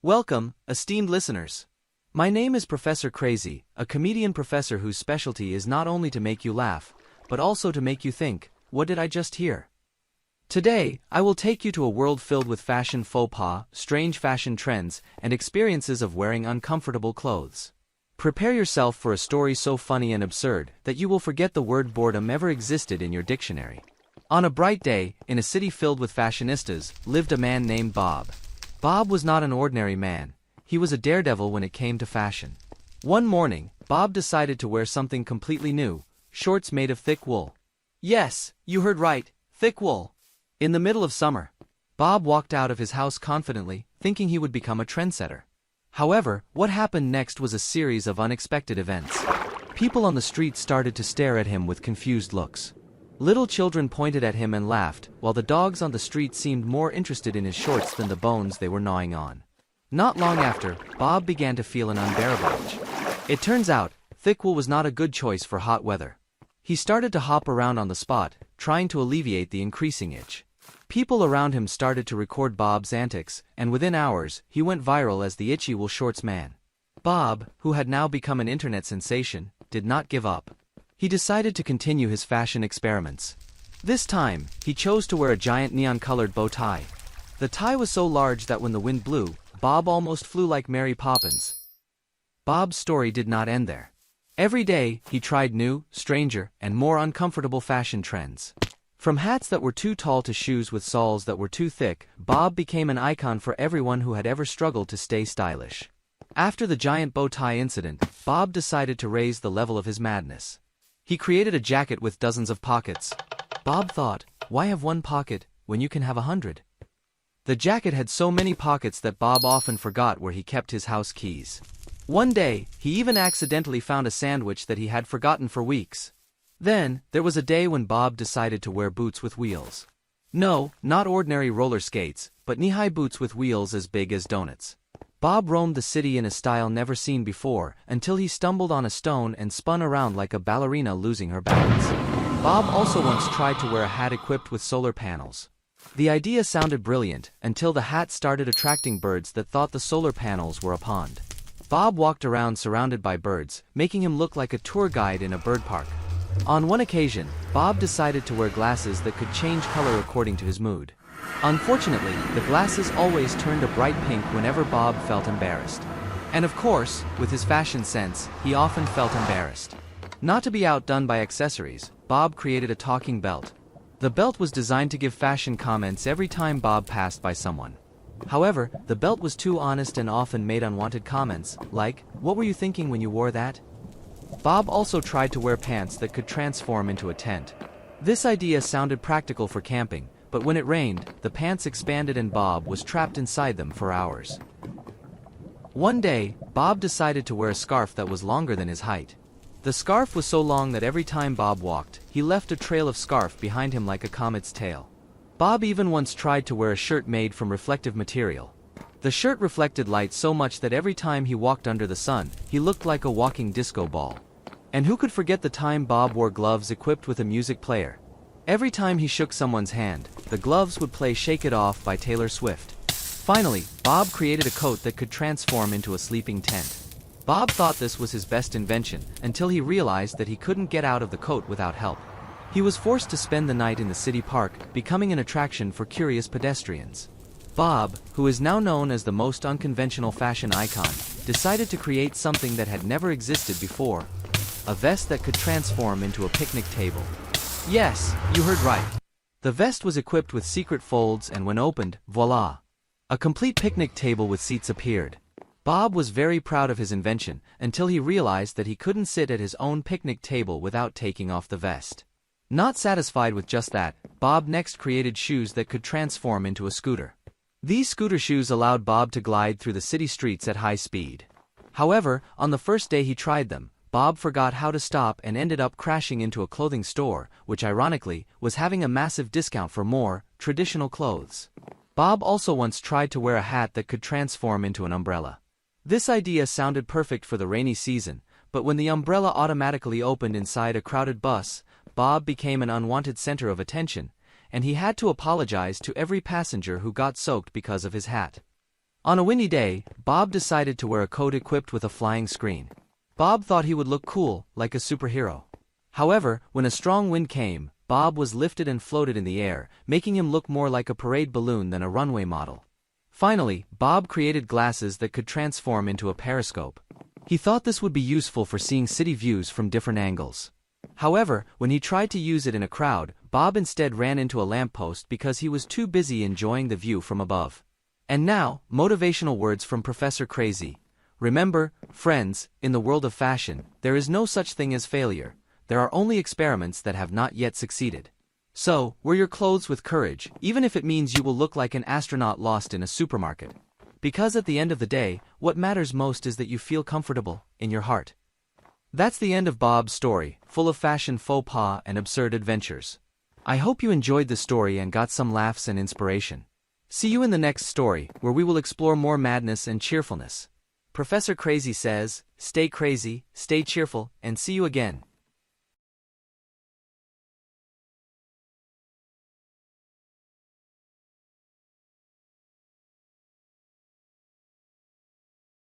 Welcome, esteemed listeners. My name is Professor Crazy, a comedian professor whose specialty is not only to make you laugh, but also to make you think, what did I just hear? Today, I will take you to a world filled with fashion faux pas, strange fashion trends, and experiences of wearing uncomfortable clothes. Prepare yourself for a story so funny and absurd that you will forget the word boredom ever existed in your dictionary. On a bright day, in a city filled with fashionistas, lived a man named Bob. Bob was not an ordinary man. He was a daredevil when it came to fashion. One morning, Bob decided to wear something completely new, shorts made of thick wool. Yes, you heard right, thick wool. In the middle of summer, Bob walked out of his house confidently, thinking he would become a trendsetter. However, what happened next was a series of unexpected events. People on the street started to stare at him with confused looks. Little children pointed at him and laughed, while the dogs on the street seemed more interested in his shorts than the bones they were gnawing on. Not long after, Bob began to feel an unbearable itch. It turns out, thick wool was not a good choice for hot weather. He started to hop around on the spot, trying to alleviate the increasing itch. People around him started to record Bob's antics, and within hours, he went viral as the itchy wool shorts man. Bob, who had now become an internet sensation, did not give up. He decided to continue his fashion experiments. This time, he chose to wear a giant neon-colored bow tie. The tie was so large that when the wind blew, Bob almost flew like Mary Poppins. Bob's story did not end there. Every day, he tried new, stranger, and more uncomfortable fashion trends. From hats that were too tall to shoes with soles that were too thick, Bob became an icon for everyone who had ever struggled to stay stylish. After the giant bow tie incident, Bob decided to raise the level of his madness. He created a jacket with dozens of pockets. Bob thought, why have one pocket when you can have 100? The jacket had so many pockets that Bob often forgot where he kept his house keys. One day, he even accidentally found a sandwich that he had forgotten for weeks. Then, there was a day when Bob decided to wear boots with wheels. No, not ordinary roller skates, but knee-high boots with wheels as big as donuts. Bob roamed the city in a style never seen before, until he stumbled on a stone and spun around like a ballerina losing her balance. Bob also once tried to wear a hat equipped with solar panels. The idea sounded brilliant, until the hat started attracting birds that thought the solar panels were a pond. Bob walked around surrounded by birds, making him look like a tour guide in a bird park. On one occasion, Bob decided to wear glasses that could change color according to his mood. Unfortunately, the glasses always turned a bright pink whenever Bob felt embarrassed. And of course, with his fashion sense, he often felt embarrassed. Not to be outdone by accessories, Bob created a talking belt. The belt was designed to give fashion comments every time Bob passed by someone. However, the belt was too honest and often made unwanted comments, like, "What were you thinking when you wore that?" Bob also tried to wear pants that could transform into a tent. This idea sounded practical for camping, but when it rained, the pants expanded and Bob was trapped inside them for hours. One day, Bob decided to wear a scarf that was longer than his height. The scarf was so long that every time Bob walked, he left a trail of scarf behind him like a comet's tail. Bob even once tried to wear a shirt made from reflective material. The shirt reflected light so much that every time he walked under the sun, he looked like a walking disco ball. And who could forget the time Bob wore gloves equipped with a music player? Every time he shook someone's hand, the gloves would play "Shake It Off" by Taylor Swift. Finally, Bob created a coat that could transform into a sleeping tent. Bob thought this was his best invention, until he realized that he couldn't get out of the coat without help. He was forced to spend the night in the city park, becoming an attraction for curious pedestrians. Bob, who is now known as the most unconventional fashion icon, decided to create something that had never existed before: a vest that could transform into a picnic table. Yes, you heard right. The vest was equipped with secret folds, and when opened, voila! A complete picnic table with seats appeared. Bob was very proud of his invention, until he realized that he couldn't sit at his own picnic table without taking off the vest. Not satisfied with just that, Bob next created shoes that could transform into a scooter. These scooter shoes allowed Bob to glide through the city streets at high speed. However, on the first day he tried them, Bob forgot how to stop and ended up crashing into a clothing store, which ironically, was having a massive discount for more traditional clothes. Bob also once tried to wear a hat that could transform into an umbrella. This idea sounded perfect for the rainy season, but when the umbrella automatically opened inside a crowded bus, Bob became an unwanted center of attention, and he had to apologize to every passenger who got soaked because of his hat. On a windy day, Bob decided to wear a coat equipped with a flying screen. Bob thought he would look cool, like a superhero. However, when a strong wind came, Bob was lifted and floated in the air, making him look more like a parade balloon than a runway model. Finally, Bob created glasses that could transform into a periscope. He thought this would be useful for seeing city views from different angles. However, when he tried to use it in a crowd, Bob instead ran into a lamppost because he was too busy enjoying the view from above. And now, motivational words from Professor Crazy. Remember, friends, in the world of fashion, there is no such thing as failure. There are only experiments that have not yet succeeded. So, wear your clothes with courage, even if it means you will look like an astronaut lost in a supermarket. Because at the end of the day, what matters most is that you feel comfortable in your heart. That's the end of Bob's story, full of fashion faux pas and absurd adventures. I hope you enjoyed the story and got some laughs and inspiration. See you in the next story, where we will explore more madness and cheerfulness. Professor Crazy says, stay crazy, stay cheerful, and see you again.